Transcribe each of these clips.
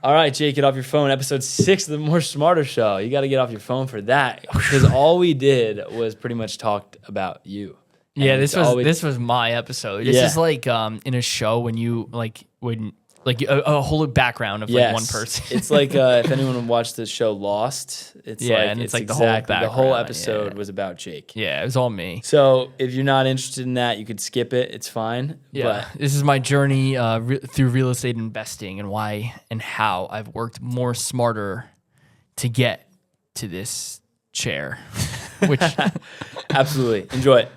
All right, Jake, get off your phone. Episode 6 of the More Smarter Show. You got to get off your phone for that because all we did was pretty much talked about you. Yeah, And this was my episode. This is like in a show when you a whole background of like one person. It's like if anyone watched the show Lost, it's the whole episode was about Jake. Yeah, it was all me. So if you're not interested in that, you could skip it. It's fine. Yeah, this is my journey through real estate investing and why and how I've worked more smarter to get to this chair. Which absolutely enjoy it.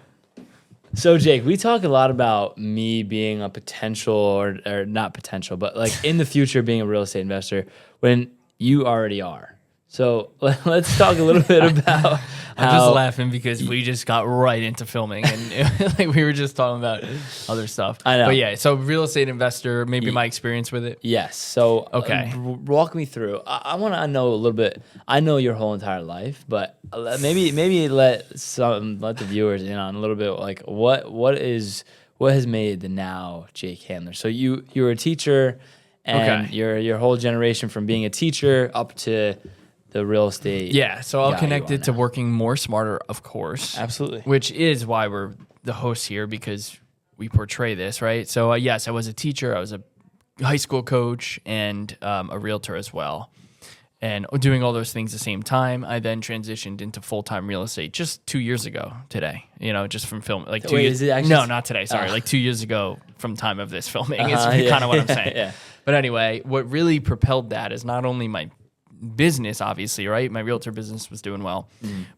So, Jake, we talk a lot about me being a potential or not potential, but like in the future being a real estate investor when you already are. So let's talk a little bit about I'm just laughing because we just got right into filming and like we were just talking about other stuff. I know. But yeah, so real estate investor, maybe my experience with it. Yes. So okay, walk me through. I want to know a little bit. I know your whole entire life, but maybe let the viewers in on a little bit like what has made the now Jake Handler. So you were a teacher, and your whole generation from being a teacher up to the real estate. Yeah, so I'll connect it to working more smarter, of course. Absolutely. Which is why we're the hosts here, because we portray this, right? So yes, I was a teacher, I was a high school coach, and a realtor as well. And doing all those things at the same time, I then transitioned into full-time real estate just 2 years ago today, just from film. Like 2 years. Is it actually? No, not today, sorry. Like 2 years ago from time of this filming is kind of what I'm saying. Yeah. But anyway, what really propelled that is not only my business, obviously, right? My realtor business was doing well,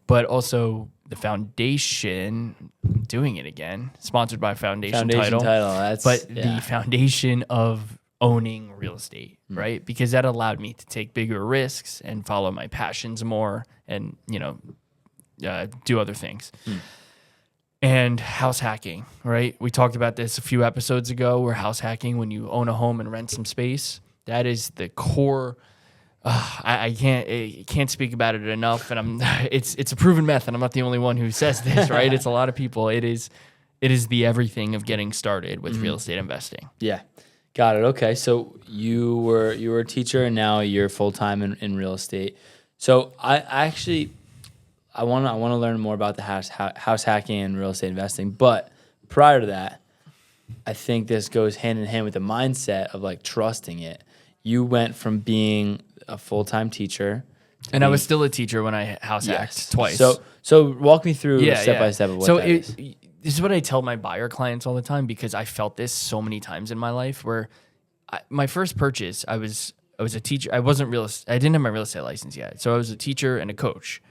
but also the foundation, doing it again, sponsored by Foundation Title. The foundation of owning real estate, right? Because that allowed me to take bigger risks and follow my passions more and, do other things. And house hacking, right? We talked about this a few episodes ago where house hacking, when you own a home and rent some space, that is the core. I can't speak about it enough, and it's a proven method. I'm not the only one who says this, right? It's a lot of people. It is the everything of getting started with real estate investing. Yeah, got it. Okay, so you were a teacher, and now you're full time in real estate. So I want to learn more about the house hacking and real estate investing. But prior to that, I think this goes hand in hand with the mindset of like trusting it. You went from being a full-time teacher. And I was still a teacher when I house hacked twice. So walk me through step by step of what that is. This is what I tell my buyer clients all the time because I felt this so many times in my life where my first purchase, I was a teacher. I didn't have my real estate license yet. So I was a teacher and a coach.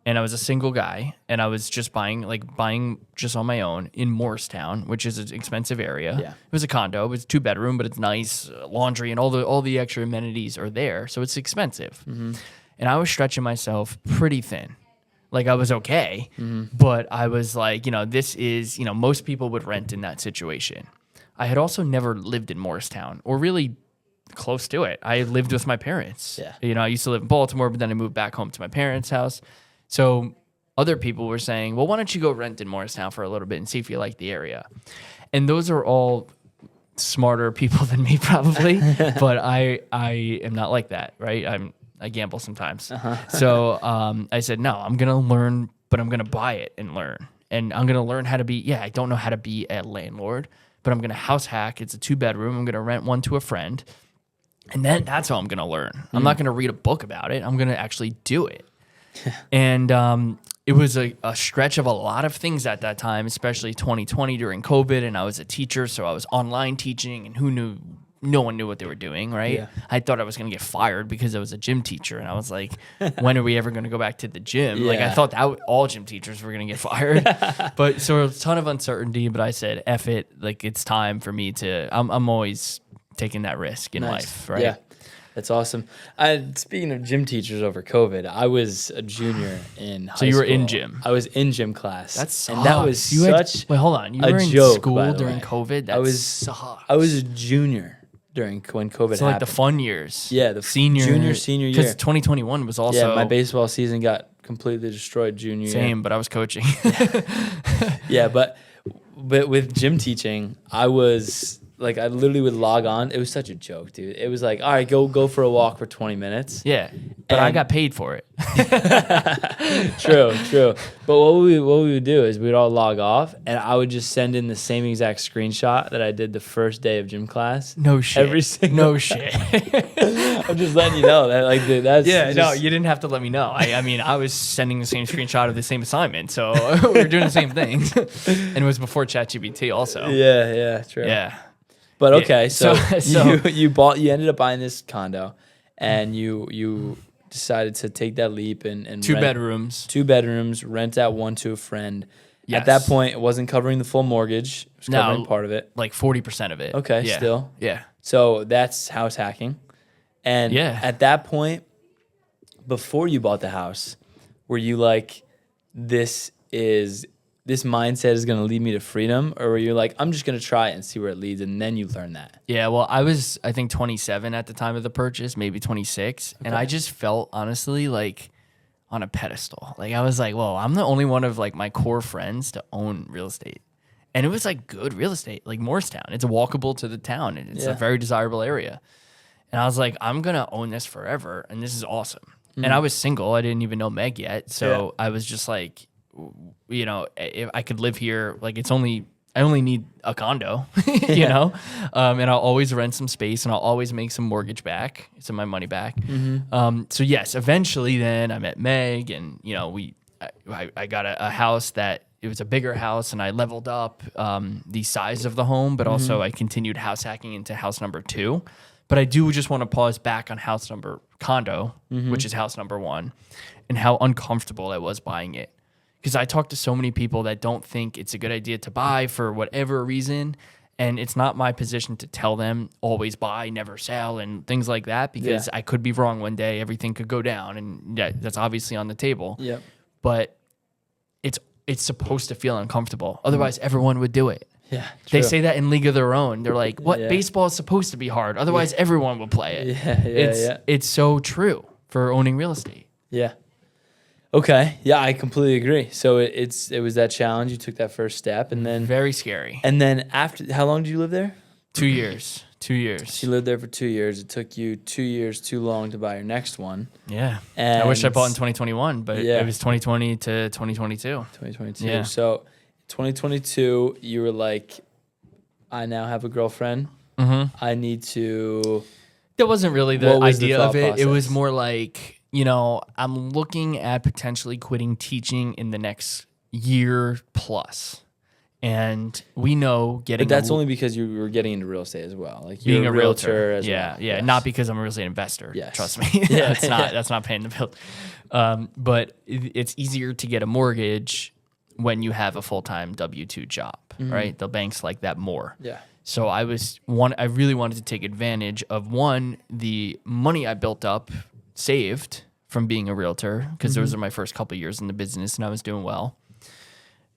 And I was a single guy, and I was just buying just on my own in Morristown, which is an expensive area. Yeah. It was a condo. It was 2-bedroom, but it's nice, laundry, and all the extra amenities are there, so it's expensive. And I was stretching myself pretty thin. Like, I was okay, but I was like, this is, most people would rent in that situation. I had also never lived in Morristown, or really close to it. I lived with my parents. Yeah. I used to live in Baltimore, but then I moved back home to my parents' house. So other people were saying, well, why don't you go rent in Morristown for a little bit and see if you like the area? And those are all smarter people than me probably, but I am not like that, right? I gamble sometimes. So I said, no, I'm going to learn, but I'm going to buy it and learn. And I'm going to learn how to be, I don't know how to be a landlord, but I'm going to house hack. It's a 2-bedroom. I'm going to rent one to a friend. And then that's how I'm going to learn. I'm not going to read a book about it. I'm going to actually do it. And it was a stretch of a lot of things at that time, especially 2020 during COVID. And I was a teacher, so I was online teaching, and who knew? No one knew what they were doing, right? Yeah. I thought I was going to get fired because I was a gym teacher. And I was like, when are we ever going to go back to the gym? Like, I thought that all gym teachers were going to get fired. But so a ton of uncertainty, but I said, F it. Like, it's time for me to, I'm always taking that risk in life, right? Yeah. That's awesome. Speaking of gym teachers over COVID, I was a junior in high school. So you were in gym? I was in gym class. That sucks. And that was wait, hold on. You were in joke, school during COVID? That sucks. I was a junior when COVID happened. So like the fun years. Yeah, the senior year. Because 2021 was also... Yeah, my baseball season got completely destroyed junior year. Same, but I was coaching. Yeah, but with gym teaching, I was like I literally would log on. It was such a joke, dude. It was like, all right, go for a walk for 20 minutes. Yeah, but I And- got paid for it. True. But what we would do is we'd all log off, and I would just send in the same exact screenshot that I did the first day of gym class. No shit. Every single. No shit. I'm just letting you know that like that's Yeah, no, just- you didn't have to let me know. I mean, I was sending the same screenshot of the same assignment, so we were doing the same thing. And it was before ChatGPT, also. Yeah, true. Yeah. But Yeah, okay, so, so- you ended up buying this condo, and you decided to take that leap and Two rent- bedrooms. 2 bedrooms, rent out one to a friend. Yes. At that point, it wasn't covering the full mortgage; it was No. covering part of it. Like 40% of it. Okay, Yeah. still. Yeah. So that's house hacking. And Yeah. at that point, before you bought the house, were you like, this mindset is going to lead me to freedom? Or were you like, I'm just going to try it and see where it leads, and then you learn that? Yeah, well, I was, I think, 27 at the time of the purchase, maybe 26. And I just felt, honestly, like on a pedestal. Like, I was like, well, I'm the only one of like my core friends to own real estate. And it was like good real estate, like Morristown. It's walkable to the town, and it's Yeah. a very desirable area. And I was like, I'm going to own this forever, and this is awesome. And I was single. I didn't even know Meg yet. So I was just like, you know, if I could live here, like I only need a condo, you know, and I'll always rent some space, and I'll always make some mortgage back, some of my money back. So yes, eventually then I met Meg, and, you know, I got a house that it was a bigger house, and I leveled up the size of the home, but also I continued house hacking into house number 2. But I do just want to pause back on condo, which is house number 1, and how uncomfortable I was buying it. Because I talk to so many people that don't think it's a good idea to buy for whatever reason. And it's not my position to tell them always buy, never sell, and things like that, because I could be wrong one day. Everything could go down, and that's obviously on the table. Yep. But it's supposed to feel uncomfortable. Otherwise, everyone would do it. Yeah. They true. say that in League of Their Own. They're like, what? Yeah. Baseball is supposed to be hard. Otherwise, everyone will play it. Yeah. It's so true for owning real estate. Yeah. Okay. Yeah, I completely agree. So it was that challenge. You took that first step, and then Very scary. after, how long did you live there? 2 years. 2 years. You lived there for 2 years. It took you 2 years too long to buy your next one. Yeah. And I wish I bought in 2021, but Yeah. it was 2020 to 2022. 2022. Yeah. So 2022, you were like, I now have a girlfriend. Mm-hmm. I need to. That wasn't really the What was the idea of thought it. It was process? more like, you know, I'm looking at potentially quitting teaching in the next year plus. And we know getting But that's a, only because you were getting into real estate as well. Like being you're a realtor as yeah, well. Yeah. Yes. Not because I'm a real estate investor. Yes. Trust me. Yeah. That's not paying the bill. But it's easier to get a mortgage when you have a full-time W-2 job, right? The banks like that more. Yeah. So I really wanted to take advantage of the money I built up, saved from being a realtor, because those are my first couple of years in the business and I was doing well.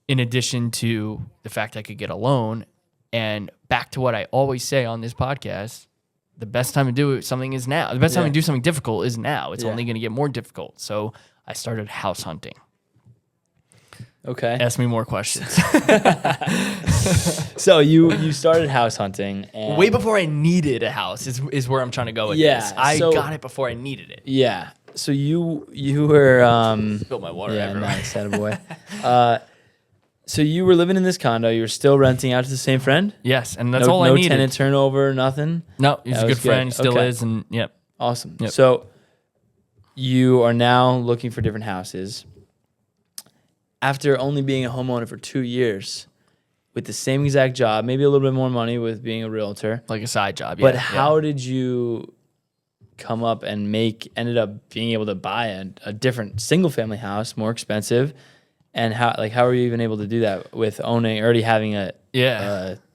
In addition to the fact I could get a loan, and back to what I always say on this podcast, the best time to do something is now. The best time Yeah. to do something difficult is now. It's Yeah. only going to get more difficult. So I started house hunting. Okay. Ask me more questions. So you started house hunting, and Way before I needed a house is where I'm trying to go with Yeah, this. I so- got it before I needed it. yeah. So you were Spilled my water yeah, everywhere. nice, attaboy. So you were living in this condo. You were still renting out to the same friend. Yes, and that's no, all I no needed. tenant turnover, nothing. No, he's That a was good friend. good. He still Okay. is, and yep. Awesome. Yep. So you are now looking for different houses. After only being a homeowner for 2 years, with the same exact job, maybe a little bit more money with being a realtor. Like a side job. But yeah, how did you come up and ended up being able to buy a different single family house, more expensive? And how are you even able to do that with already having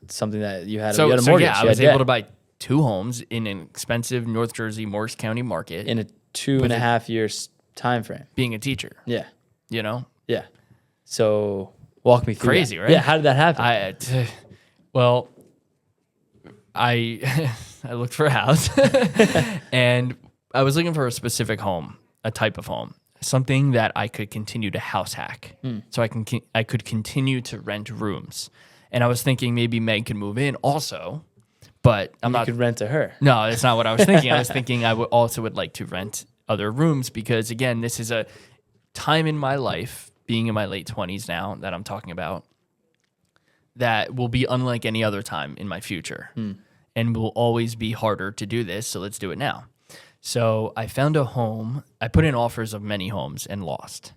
something that you had, you had a mortgage? I you was had able debt to buy 2 homes in an expensive North Jersey Morris County market in a 2.5 years time frame. being a teacher, Yeah. you know? Yeah. So walk me through Crazy, that. right? Yeah. How did that happen? I looked for a house and I was looking for a specific home, a type of home, something that I could continue to house hack. So I could continue to rent rooms. And I was thinking maybe Meg could move in also. but I'm You not. could rent to her. No, that's not what I was thinking. I was thinking I would like to rent other rooms because, again, this is a time in my life, being in my late 20s now, that I'm talking about, that will be unlike any other time in my future and will always be harder to do this. So let's do it now. So I found a home. I put in offers of many homes and lost.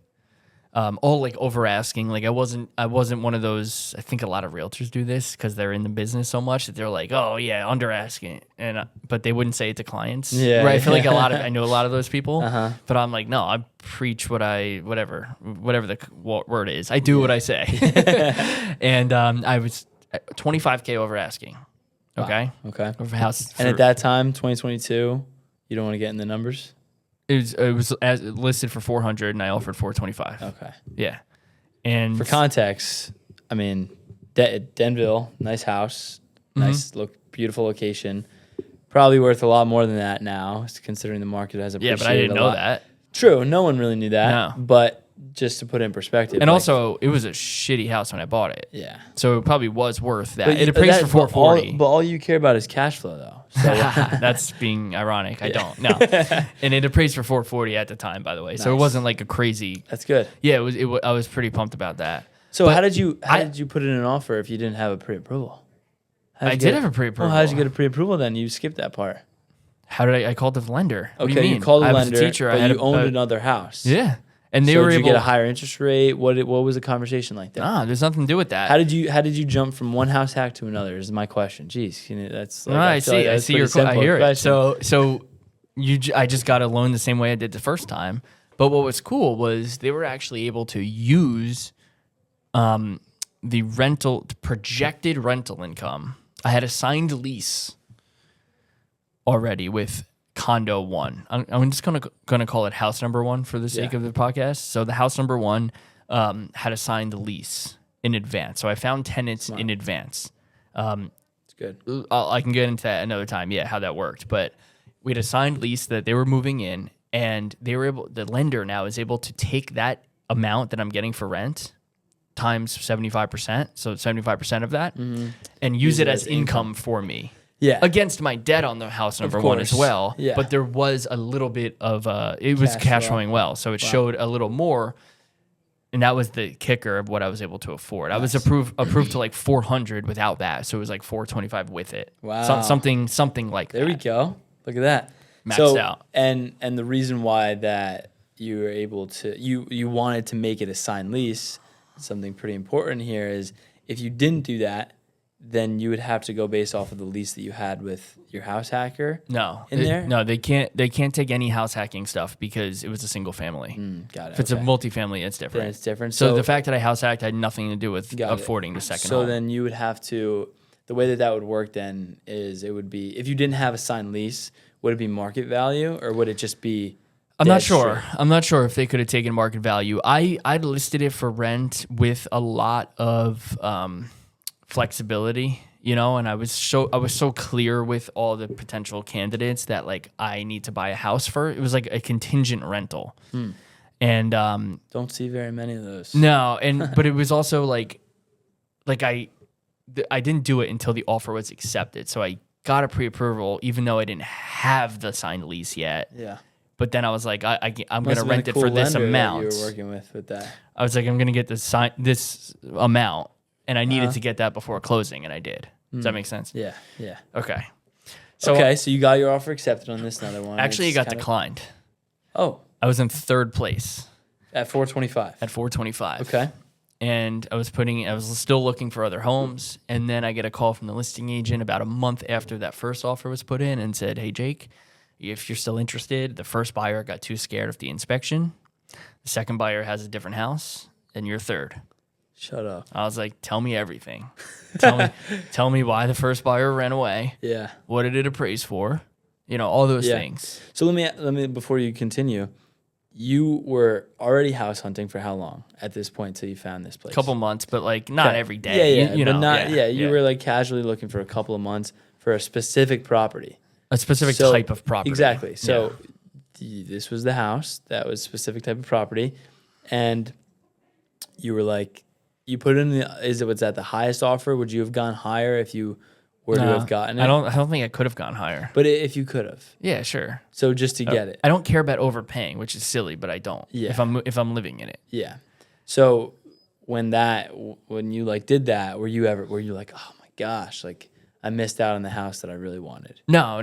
All like over asking. Like I wasn't one of those. I think a lot of realtors do this because they're in the business so much that they're like, oh yeah, under asking, and but they wouldn't say it to clients. Yeah, right. I feel like yeah. I know a lot of those people, but I'm like, no, I preach whatever the word is. I do what I say, and I was 25K over asking. Okay. Wow. Okay. Over house. And at that time, 2022, you don't want to get in the numbers. It was listed for 400, and I offered 425. Okay. Yeah, and For context, I mean, Denville, nice house, nice beautiful location. Probably worth a lot more than that now, considering the market has appreciated. yeah, but I didn't a know lot. that. True, no one really knew that. No. But just to put it in perspective, And like, also, it was a shitty house when I bought it. yeah, So it probably was worth that. But It appraised for but all- 440. But all you care about is cash flow, though. So That's being ironic. I don't. No. And it appraised for 440 at the time, by the way. So it Nice. wasn't like a crazy. that's good. Yeah, I was pretty pumped about that. So But how did you put in an offer if you didn't have a pre-approval? I did have a pre-approval. Oh, how did you get a pre-approval then? You skipped that part. How did I called the lender? What do Okay, you mean? called the I lender, was a teacher. but I had you owned another house. Yeah. And they So were did you able get a higher interest rate? What was the conversation like there? Nah, there's nothing to do with that. How did you jump from one house hack to another? Is my question. Jeez, that's like, No, I feel like see. I that's see pretty your. I simple hear it. question. So I just got a loan the same way I did the first time. But what was cool was they were actually able to use the projected rental income. I had a signed lease already with condo one. I'm just gonna call it house number one for the sake Yeah. of the podcast. So the house number one had a signed lease in advance. So I found tenants in advance. It's good. I can get into that another time. Yeah, how that worked. But we had a signed lease that they were moving in, and the lender now is able to take that amount that I'm getting for rent times 75%, so 75% of that, and use it as income for me. Yeah. Against my debt on the house number one as course. well. Yeah. But there was a little bit of it was Cash cash flow. flowing well, so it showed a little more. And that was the kicker of what I was able to afford. I was approved to like 400 without that, so it was like 425 with it. Wow. Something like There that. we go. Look at that. Maxed out. And the reason why that you were able to you wanted to make it a signed lease, something pretty important here is if you didn't do that, then you would have to go based off of the lease that you had with your house hacker. No, there? No, they can't. They can't take any house hacking stuff because it was a single family. Got it. If it's a multifamily, it's different. then it's different. So the fact that I house hacked had nothing to do with Got it. affording the second So home. then you would have to, the way that would work then is it would be, if you didn't have a signed lease, would it be market value or would it just be I'm not dead sure. straight? I'm not sure if they could have taken market value. I listed it for rent with a lot of flexibility, and I was so clear with all the potential candidates that like I need to buy a house for. It was like a contingent rental, and Don't see very many of those. no, but it was also like I didn't do it until the offer was accepted, so I got a pre-approval even though I didn't have the signed lease yet. Yeah. But then I was like, I'm Must going to have been rent a it cool for this lender that amount. you were working with that. I was like, I'm going to get this amount, and I needed to get that before closing, and I did. Does that make sense? Yeah. Yeah. Okay. So you got your offer accepted on this another one. Actually, it It's got kinda- declined. Oh, I was in third place at 425. at 425. Okay. And I was still looking for other homes, and then I get a call from the listing agent about a month after that first offer was put in and said, "Hey, Jake, if you're still interested, the first buyer got too scared of the inspection. The second buyer has a different house, and you're third." Shut up. I was like, "Tell me everything. Tell me why the first buyer ran away. Yeah. What did it appraise for? All those Yeah. things." So let me before you continue, you were already house hunting for how long at this point till you found this place? Couple months, but like not Okay. every day. Yeah, You but know, not you were like casually looking for a couple of months for a specific property. a specific So- type of property. Exactly. So this was the house that was specific type of property, and you were like, you put in was that the highest offer? Would you have gone higher if you were to Nah, have gotten it? I don't think I could have gone higher. But if you could have, Yeah, sure. so just to get it, I don't care about overpaying, which is silly, but I don't. Yeah. If I'm living in it. yeah. So when you like did that, were you like, oh my gosh, like I missed out on the house that I really wanted? No.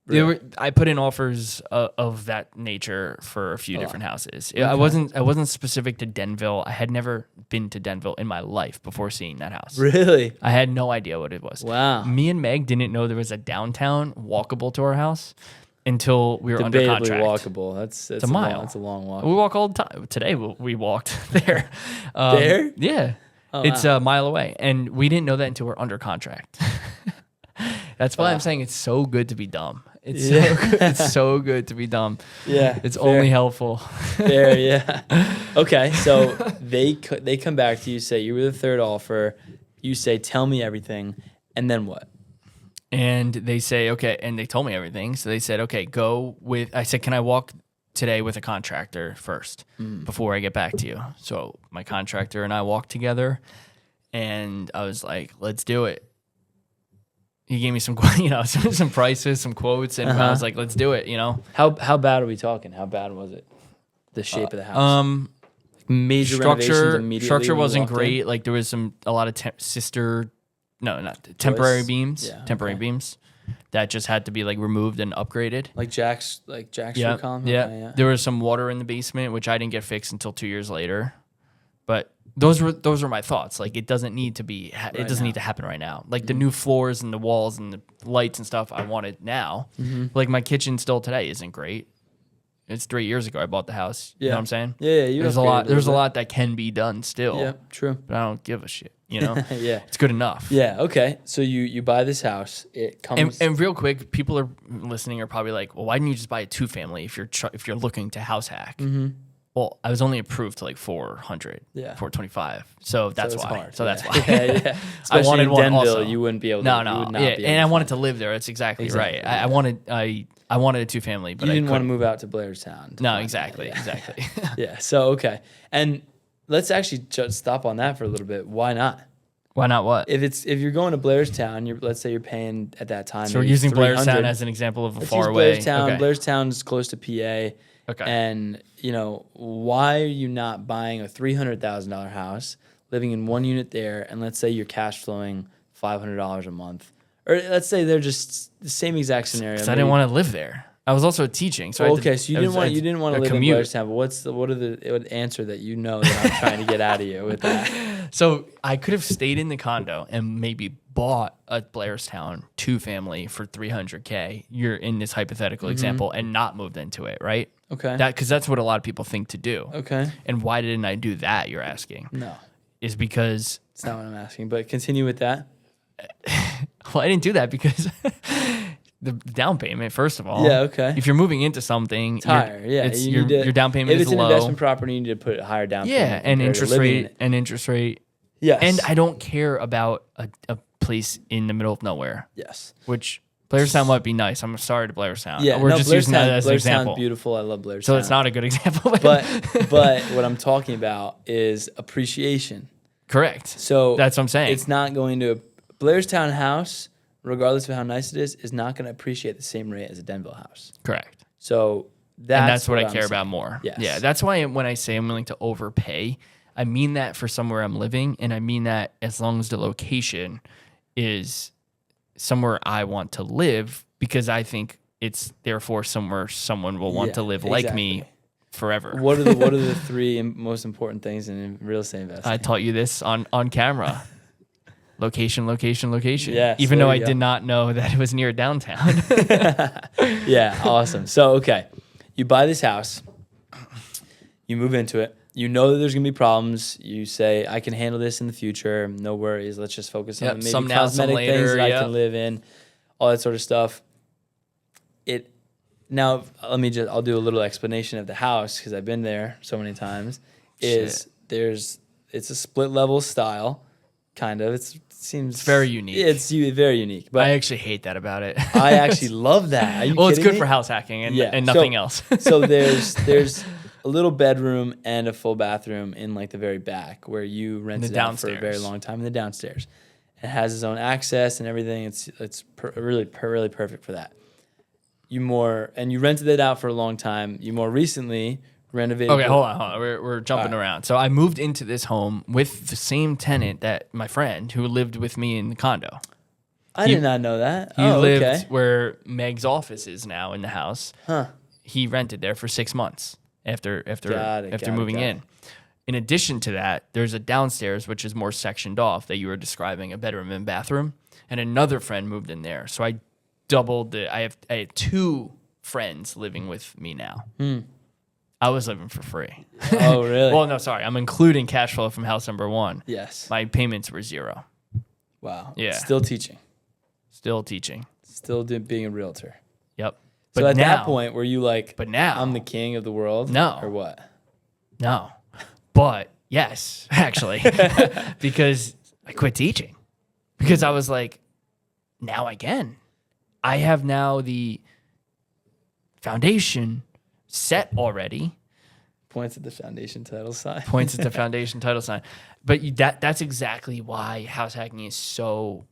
Really? I put in offers of that nature for a few different houses. Okay. I wasn't specific to Denville. I had never been to Denville in my life before seeing that house. Really? I had no idea what it was. Wow. Me and Meg didn't know there was a downtown walkable to our house until we were under Debatably contract. walkable. That's a mile. That's a long walk. We walk all the time. Today we walked there. There? Yeah. Oh, It's wow. a mile away. And we didn't know that until we're under contract. That's why Wow. I'm saying it's so good to be dumb. It's Yeah. so good. It's so good to be dumb. Yeah, It's fair. only helpful. Fair, yeah. Okay, so they come back to you, say you were the third offer. You say, tell me everything, and then what? And they say, okay, and they told me everything. So they said, okay, go with, I said, can I walk today with a contractor first before I get back to you? So my contractor and I walked together, and I was like, let's do it. He gave me some, some prices, some quotes, and I was like, let's do it, How bad are we talking? How bad was it? The shape of the house. Major renovations immediately Structure when you wasn't walked in? great. Like there was a lot of temporary Joists? beams, Yeah, temporary okay. beams that just had to be like removed and upgraded. Like Jack's Yeah, column? yeah. Okay, There was some water in the basement, which I didn't get fixed until 2 years later. But those were my thoughts. Like it doesn't need to be. It doesn't need to happen right now. Like the new floors and the walls and the lights and stuff I wanted now. Like my kitchen still today isn't great. It's 3 years ago I bought the house. You know what I'm saying? Yeah, you There's a upgraded lot. There's a little lot that can be done still. bit. Yeah, true. But I don't give a shit. Yeah. It's good enough. Yeah, okay. So you buy this house. It comes And real quick, people are listening are probably like, well, why didn't you just buy a 2-family if you're looking to house hack? Well, I was only approved to like 400, Yeah. 425. So that's it's why. hard. So that's Yeah. why. Yeah. I Especially wanted in one Denville, also. you wouldn't be able to. No, you would not yeah, be and I able to wanted to live there. That's exactly Exactly, right. yeah. I wanted a 2-family, but You I didn't want to couldn't. move out to Blairstown. to No, find that, exactly, yeah. exactly. Yeah. So okay, and let's actually just stop on that for a little bit. Why not? Why not? What? If you're going to Blairstown, let's say you're paying at that time. So we're maybe using 300. Blairstown as an example of a Let's far use away. Blairstown. Okay. Blairstown's close to PA. Okay. And why are you not buying a $300,000 house, living in one unit there, and let's say you're cash flowing $500 a month, or let's say they're just the same exact scenario. Because I didn't want to live there. I was also teaching. So I had to- Okay, so you didn't want to live commute. in Blairstown, but what are the answer that that I'm trying to get out of you with that? So I could have stayed in the condo and maybe bought a Blairstown 2-family for $300K. You're in this hypothetical example and not moved into it, right? Okay. Because that's what a lot of people think to do. Okay. And why didn't I do that? You're asking. No, Is because it's not what I'm asking. But continue with that. I didn't do that because the down payment. First of all, Yeah, okay. If you're moving into something, It's higher. Yeah. You need to- your down payment If is it's an low. investment property, you need to put a higher down Yeah, payment. and compared to living interest in it. rate. Yes. And I don't care about a place in the middle of nowhere. Yes. Which Blairstown might be nice. I'm sorry to Blairstown. Yeah, We're just using that as an Blairstown's example. beautiful. I love Blairstown. So it's not a good example. But what I'm talking about is appreciation. correct. So That's what I'm saying. It's not going to Blairstown house, regardless of how nice it is not going to appreciate the same rate as a Denville house. Correct. So And that's what I I'm care saying. about more. Yes. Yeah, that's why when I say I'm willing to overpay, I mean that for somewhere I'm living, and I mean that as long as the location is somewhere I want to live, because I think it's therefore somewhere someone will want Yeah, to live like me exactly. forever. What are the three most important things in real estate investing? I taught you this on camera. Location, location, location. Yes, Even there though I you go. did not know that it was near downtown. Yeah, awesome. So, okay, you buy this house, you move into it, you know that there's going to be problems. You say, I can handle this in the future. No worries. Let's just focus Yep, on maybe some now, some cosmetic things later, that I yep. can live in, all that sort of stuff. Now, I'll do a little explanation of the house because I've been there so many times. It's a split level style, kind of. It seems very unique. It's very unique. But I actually hate that about it. I actually love that. Are you well, it's kidding good me? for house hacking and, Yeah, and so- nothing else. So there's a little bedroom and a full bathroom in like the very back where you rented The out for a very downstairs. long time in the downstairs. It has its own access and everything. Really perfect for that. You rented it out for a long time. You more recently renovated. Okay, hold on. We're jumping around. So I moved into this home with the same tenant that my friend who lived with me in the condo. I did not know that. He Oh, lived okay. where Meg's office is now in the house. Huh. He rented there for 6 months after Got it, moving got it. in. In addition to that, there's a downstairs which is more sectioned off that you were describing, a bedroom and bathroom, and another friend moved in there. So I doubled it. I had 2 friends living with me now. I was living for free. Oh, really? Well, no, sorry. I'm including cash flow from house number 1. Yes. My payments were 0. Wow. Yeah. Still teaching. Still teaching. Still being a realtor. Yep. So at that point, were you like, but now I'm the king of the world? No. Or what? No. But yes, actually, because I quit teaching because I was like, now I can. I have now the foundation set already. Points at the foundation title sign. Points at the foundation title sign. But that's exactly why house hacking is so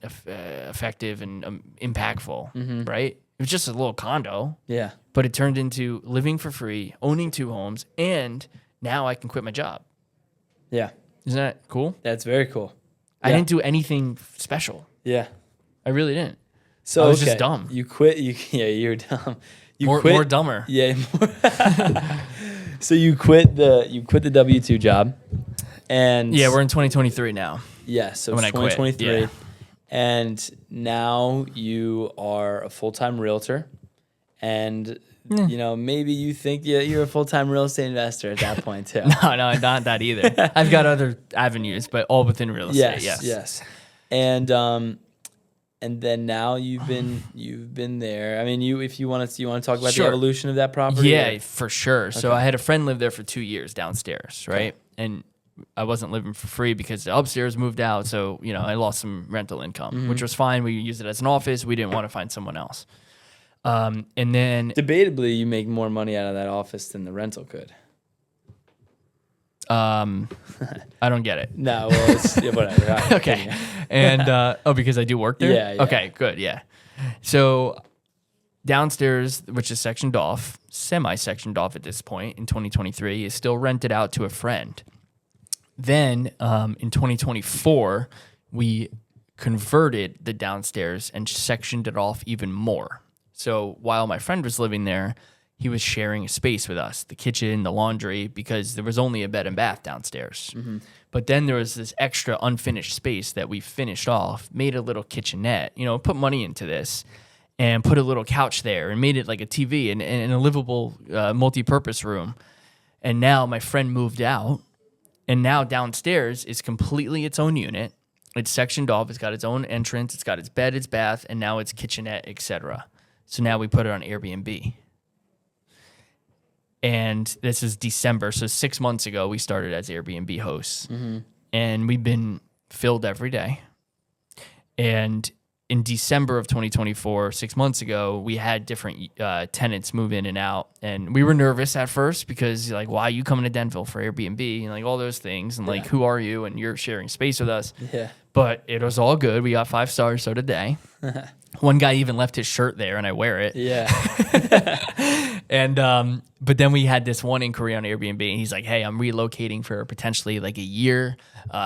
effective and impactful, right? It was just a little condo. Yeah. But it turned into living for free, owning 2 homes, and now I can quit my job. Yeah. Isn't that cool? That's very cool. I Yeah. didn't do anything special. Yeah. I really didn't. So I was okay. just dumb. You quit. You're dumb. You More quit. dumber. Yeah. So you quit the W-2 job, and Yeah, we're in 2023 now. yeah. So when it's I quit, 2023, yeah. and now you are a full-time realtor, and maybe you think you're a full-time real estate investor at that point too. No, not that either. I've got other avenues, but all within real estate. Yes. And then now you've been there. I mean, if you want to talk about Sure. the evolution of that property. Yeah, or- for sure. So Okay. I had a friend live there for 2 years downstairs, right? And I wasn't living for free because the upstairs moved out. So, I lost some rental income, which was fine. We used it as an office. We didn't want to find someone else. And then Debatably, you make more money out of that office than the rental could. I don't get it. No, well, whatever. All right, Okay. continue. And because I do work there? Yeah. Okay, good. Yeah. So downstairs, which is sectioned off, semi-sectioned off at this point in 2023, is still rented out to a friend. Then in 2024, we converted the downstairs and sectioned it off even more. So while my friend was living there, he was sharing a space with us, the kitchen, the laundry, because there was only a bed and bath downstairs. But then there was this extra unfinished space that we finished off, made a little kitchenette, put money into this and put a little couch there and made it like a TV and a livable multi-purpose room. And now my friend moved out, and now downstairs is completely its own unit. It's sectioned off. It's got its own entrance. It's got its bed, its bath, and now it's kitchenette, etc. So now we put it on Airbnb. And this is December. So 6 months ago, we started as Airbnb hosts. And we've been filled every day. And in December of 2024, 6 months ago, we had different tenants move in and out. And we were nervous at first because, like, why are you coming to Denville for Airbnb? And, like, all those things. And, like, who are you? And you're sharing space with us. Yeah. But it was all good. We got 5 stars, so did they. One guy even left his shirt there, and I wear it. Yeah. And but then we had this one inquiry on Airbnb, and he's like, "Hey, I'm relocating for potentially like a year.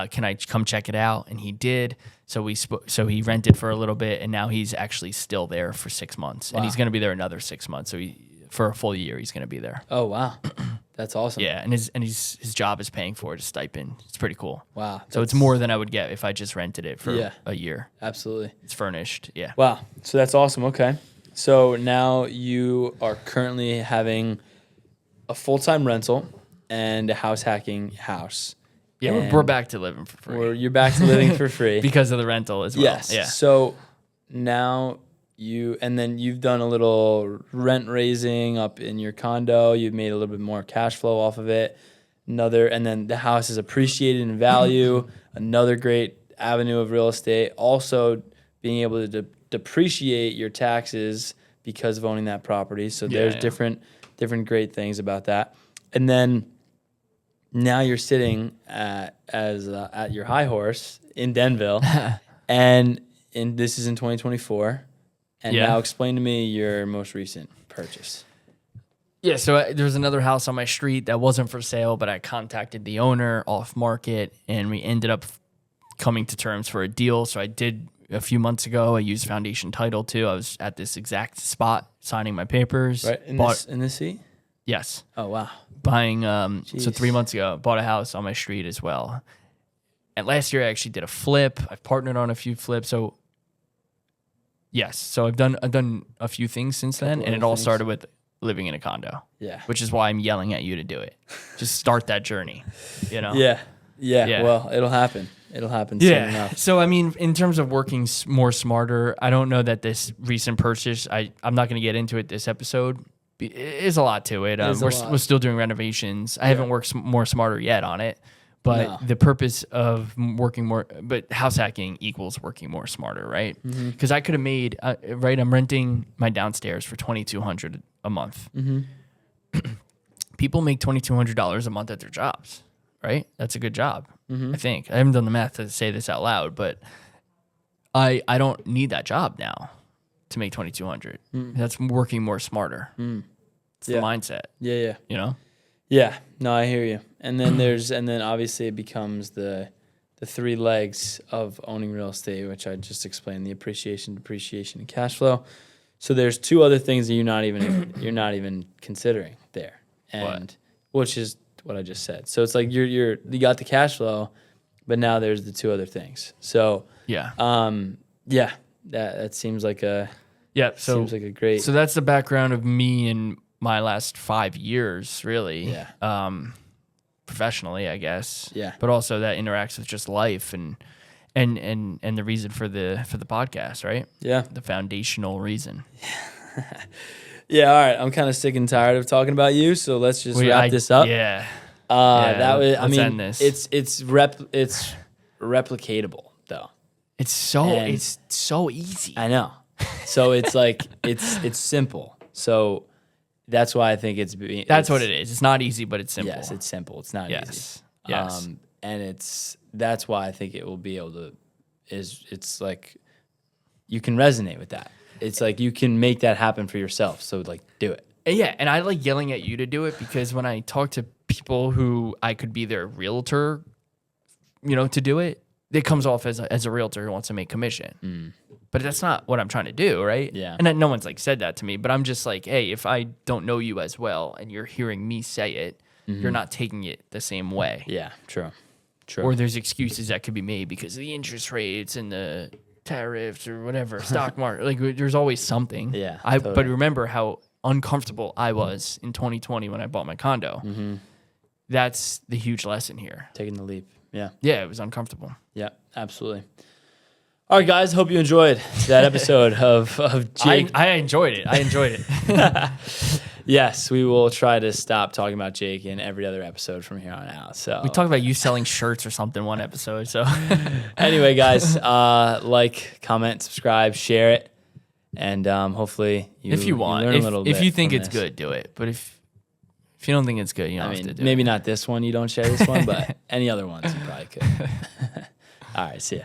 Can I come check it out?" And he did. So so he rented for a little bit, and now he's actually still there for 6 months, and he's going to be there another 6 months. So for a full year, he's going to be there. Oh wow, that's awesome. Yeah, and his job is paying for it, his stipend. It's pretty cool. Wow. So it's more than I would get if I just rented it for a year. Absolutely. It's furnished. Yeah. Wow. So that's awesome. Okay. So now you are currently having a full-time rental and a house hacking house. Yeah, And we're back to living for free. you're back to living for free. Because of the rental as well. Yes. Yeah. So now you've done a little rent raising up in your condo. You've made a little bit more cash flow off of it. And then the house is appreciated in value. Another great avenue of real estate. Also being able to depreciate your taxes because of owning that property. So there's different great things about that. And then now you're sitting at your high horse in Denville, and this is in 2024. And Yeah. now explain to me your most recent purchase. Yeah, so there's another house on my street that wasn't for sale, but I contacted the owner off market, and we ended up coming to terms for a deal. So I did a few months ago. I used Foundation Title too. I was at this exact spot signing my papers. Right in this seat. Yes, Oh wow. buying. So Jeez. 3 months ago, bought a house on my street as well. And last year I actually did a flip. I've partnered on a few flips. So yes, so I've done a few things since then, Couple and it other all things. started with living in a condo. Yeah. Which is why I'm yelling at you to do it. Just start that journey, you know? Yeah. Yeah. Well, it'll happen. It'll happen soon Yeah. enough. So, I mean, in terms of working more smarter, I don't know that this recent purchase, I'm not going to get into it this episode. It is a lot to it. It is a We're, lot. we're still doing renovations. I haven't worked more smarter yet on it. But No. the purpose of working more, but house hacking equals working more smarter, right? Mm-hmm. Because I could have made, right, I'm renting my downstairs for $2,200 a month. Mm-hmm. People make $2,200 a month at their jobs, right? That's a good job, Mm-hmm. I think. I haven't done the math to say this out loud, but I don't need that job now to make $2,200. That's working more smarter. It's Yeah. the mindset, Yeah. you know? Yeah. No, I hear you. And then obviously it becomes the three legs of owning real estate, which I just explained: the appreciation, depreciation, and cash flow. So there's two other things that you're not even considering there, and which is what I just said. So it's like you got the cash flow, but now there's the two other things. So Yeah. that seems like a So great. So that's the background of me in my last 5 years, really. Yeah. Professionally, I guess. Yeah. But also that interacts with just life and the reason for the podcast, right? Yeah. The foundational reason. Yeah. All right. I'm kind of sick and tired of talking about you, so let's just wrap this up. Yeah. That was. let's end this. It's replicatable though. It's so And- easy. I know. So it's like it's simple. So that's why I think That's what it is. It's not easy, but it's simple. Yes, it's simple. It's not Yes. easy. Yes. And that's why I think it will be able to. It's like you can resonate with that. It's like you can make that happen for yourself. So like do it. Yeah, and I like yelling at you to do it because when I talk to people who I could be their realtor, to do it, it comes off as a realtor who wants to make commission. But that's not what I'm trying to do, right? Yeah. And no one's like said that to me, but I'm just like, hey, if I don't know you as well and you're hearing me say it, you're not taking it the same way. Yeah. True. Or there's excuses that could be made because of the interest rates and the tariffs or whatever, stock market. Like there's always something. Yeah, But totally. remember how uncomfortable I was in 2020 when I bought my condo. That's the huge lesson here. Taking the leap. Yeah. Yeah, it was uncomfortable. Yeah. Absolutely. All right, guys. Hope you enjoyed that episode of Jake. I enjoyed it. I enjoyed it. Yes, we will try to stop talking about Jake in every other episode from here on out. So We talked about you selling shirts or something one episode. So anyway, guys, like, comment, subscribe, share it, and hopefully if you want, learn a little if bit you think from it's this. good, do it. But if you don't think it's good, you don't I have to mean, do maybe it. not this one. You don't share this one, but any other ones you probably could. All right, see ya.